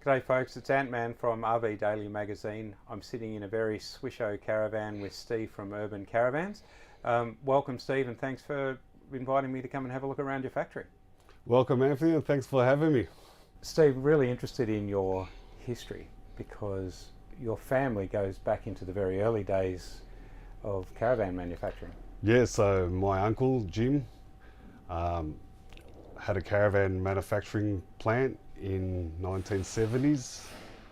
G'day folks, it's Ant-Man from RV Daily Magazine. I'm sitting in a very swisho caravan with Steve from Urban Caravans. Welcome Steve, and thanks for inviting me to come and have a look around your factory. Welcome Anthony, and thanks for having me. Steve, really interested in your history because your family goes back into the very early days of caravan manufacturing. Yeah, so my uncle Jim had a caravan manufacturing plant in 1970s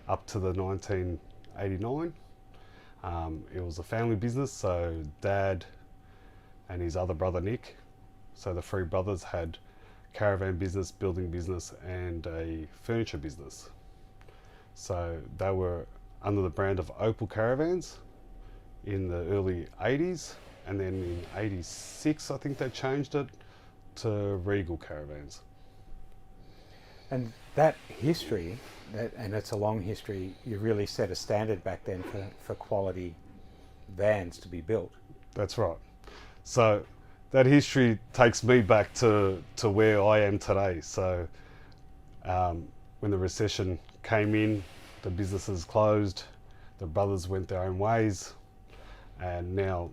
up to the 1989. It was a family business, so Dad and his other brother Nick, so the three brothers had caravan business, building business and a furniture business. So they were under the brand of Opal Caravans in the early 80s, and then in 86 I think they changed it to Regal Caravans. And that history, and it's a long history, you really set a standard back then for quality vans to be built. That's right. So that history takes me back to where I am today. So when the recession came in, the businesses closed, the brothers went their own ways, and now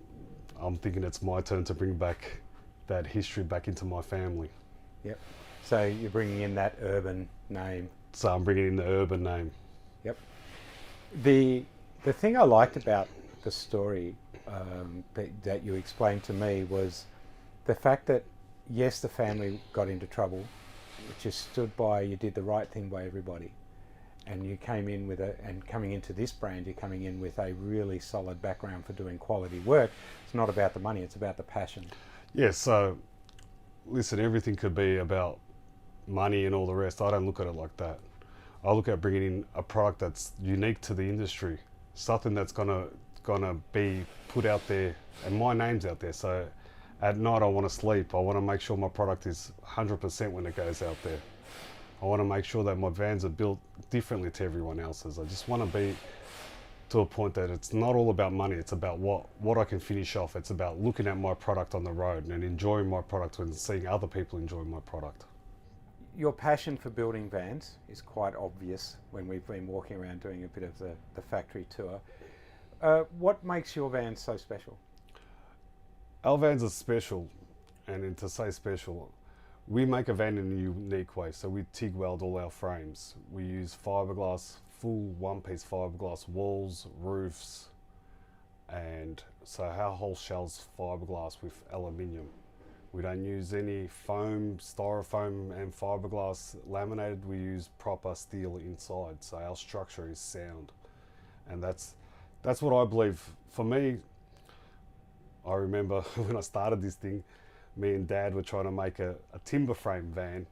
I'm thinking it's my turn to bring back that history back into my family. Yep. So you're bringing in that urban name. So I'm bringing in the urban name. Yep. The thing I liked about the story that you explained to me was the fact that, yes, the family got into trouble, but you stood by, you did the right thing by everybody. And you came in with and coming into this brand, you're coming in with a really solid background for doing quality work. It's not about the money, it's about the passion. Yeah, so listen, everything could be about money and all the rest. I don't look at it like that. I look at bringing in a product that's unique to the industry, something that's gonna be put out there, and my name's out there. So at night I want to sleep, I want to make sure my product is 100% when it goes out there. I want to make sure that my vans are built differently to everyone else's. I just want to be to a point that it's not all about money, it's about what I can finish off. It's about looking at my product on the road and enjoying my product and seeing other people enjoy my product. Your passion for building vans is quite obvious when we've been walking around doing a bit of the factory tour. What makes your vans so special? Our vans are special, and to say special, we make a van in a unique way. So we TIG weld all our frames. We use fiberglass, full one-piece fiberglass walls, roofs, and so our whole shell's fiberglass with aluminium. We don't use any foam, styrofoam and fiberglass laminated. We use proper steel inside, so our structure is sound. And that's what I believe. For me, I remember when I started this thing, me and Dad were trying to make a timber frame van,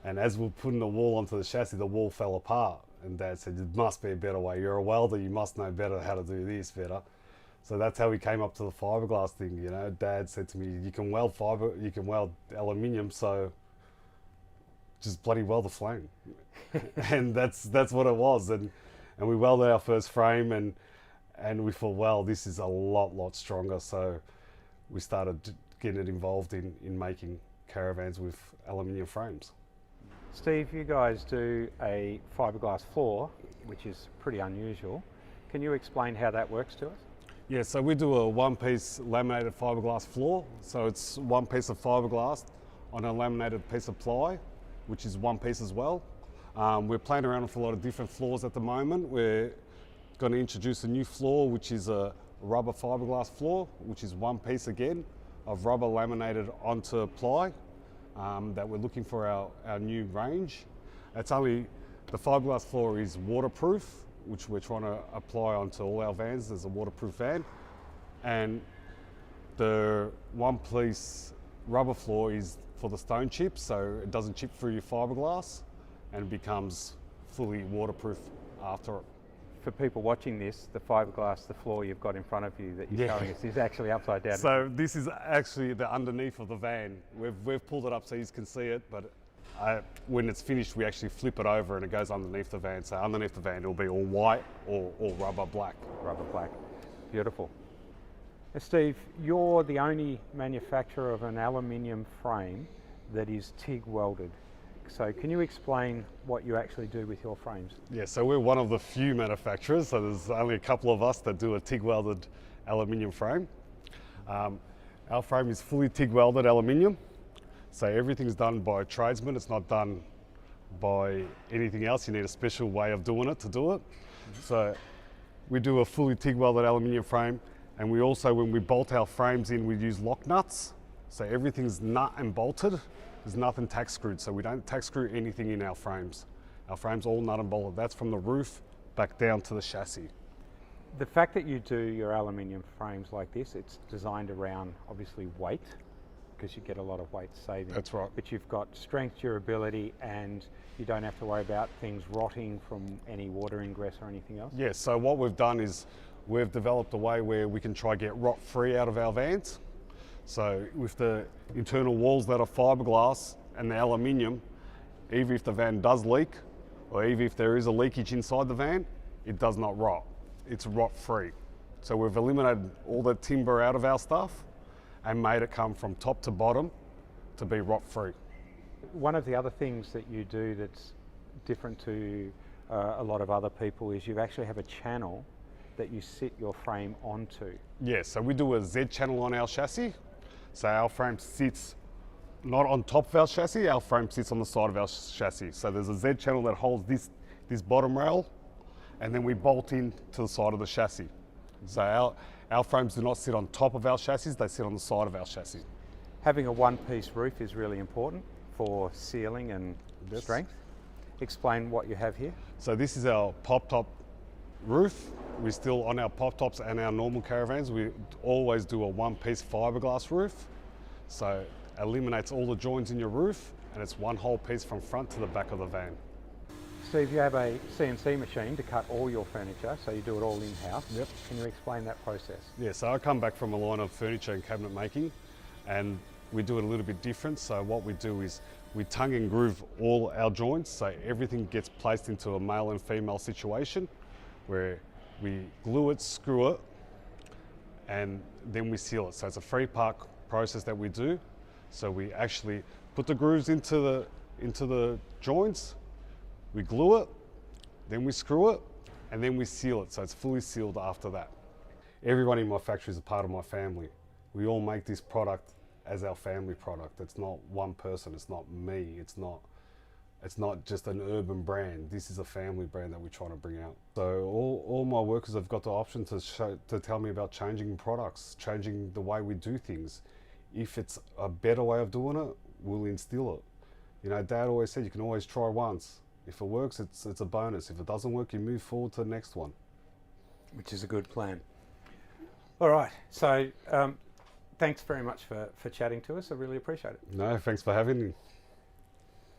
and as we were putting the wall onto the chassis, the wall fell apart, and Dad said, there must be a better way. You're a welder, you must know better how to do this better. So that's how we came up to the fiberglass thing. You know, Dad said to me, you can weld fiber, you can weld aluminium, so just bloody weld the flame. And that's what it was. And we welded our first frame, and we thought, well, this is a lot stronger. So we started getting it involved in making caravans with aluminium frames. Steve, you guys do a fiberglass floor, which is pretty unusual. Can you explain how that works to us? Yeah, so we do a one-piece laminated fiberglass floor. So it's one piece of fiberglass on a laminated piece of ply, which is one piece as well. We're playing around with a lot of different floors at the moment. We're going to introduce a new floor, which is a rubber fiberglass floor, which is one piece again of rubber laminated onto ply, that we're looking for our new range. It's only, the fiberglass floor is waterproof, which we're trying to apply onto all our vans as a waterproof van. And the one piece rubber floor is for the stone chips, so it doesn't chip through your fiberglass and becomes fully waterproof after it. For people watching this, the fiberglass, the floor you've got in front of you that you're showing us is actually upside down. So this is actually the underneath of the van. We've pulled it up so you can see it, but when it's finished, we actually flip it over and it goes underneath the van. So underneath the van, it'll be all white or rubber black. Rubber black. Beautiful. Now, Steve, you're the only manufacturer of an aluminium frame that is TIG welded. So can you explain what you actually do with your frames? Yeah, so we're one of the few manufacturers, so there's only a couple of us that do a TIG welded aluminium frame. Our frame is fully TIG welded aluminium, so everything's done by a tradesman. It's not done by anything else. You need a special way of doing it to do it. So we do a fully TIG welded aluminium frame, and we also, when we bolt our frames in, we use lock nuts. So everything's nut and bolted. There's nothing tack screwed, so we don't tack screw anything in our frames. Our frame's all nut and bolted. That's from the roof back down to the chassis. The fact that you do your aluminium frames like this, it's designed around obviously weight, because you get a lot of weight saving. That's right. But you've got strength, durability, and you don't have to worry about things rotting from any water ingress or anything else? Yes, so what we've done is we've developed a way where we can try to get rot free out of our vans. So with the internal walls that are fiberglass and the aluminium, even if the van does leak, or even if there is a leakage inside the van, it does not rot. It's rot free. So we've eliminated all the timber out of our stuff and made it come from top to bottom to be rot free. One of the other things that you do that's different to a lot of other people is you actually have a channel that you sit your frame onto. Yes, so we do a Z channel on our chassis. So our frame sits not on top of our chassis, our frame sits on the side of our chassis. So there's a Z channel that holds this bottom rail, and then we bolt in to the side of the chassis. So our frames do not sit on top of our chassis, they sit on the side of our chassis. Having a one-piece roof is really important for sealing and strength. Explain what you have here. So this is our pop-top roof. We're still on our pop-tops and our normal caravans. We always do a one-piece fiberglass roof. So it eliminates all the joints in your roof, and it's one whole piece from front to the back of the van. Steve, you have a CNC machine to cut all your furniture, so you do it all in-house. Yep. Can you explain that process? Yeah, so I come back from a line of furniture and cabinet making, and we do it a little bit different. So what we do is we tongue and groove all our joints, so everything gets placed into a male and female situation, where we glue it, screw it, and then we seal it. So it's a three-part process that we do. So we actually put the grooves into the joints, we glue it, then we screw it, and then we seal it. So it's fully sealed after that. Everyone in my factory is a part of my family. We all make this product as our family product. It's not one person, it's not me, it's not just an urban brand. This is a family brand that we're trying to bring out. So all my workers have got the option to tell me about changing products, changing the way we do things. If it's a better way of doing it, we'll instill it. You know, Dad always said you can always try once. If it works, it's a bonus. If it doesn't work, you move forward to the next one. Which is a good plan. All right, so thanks very much for chatting to us. I really appreciate it. No, thanks for having me.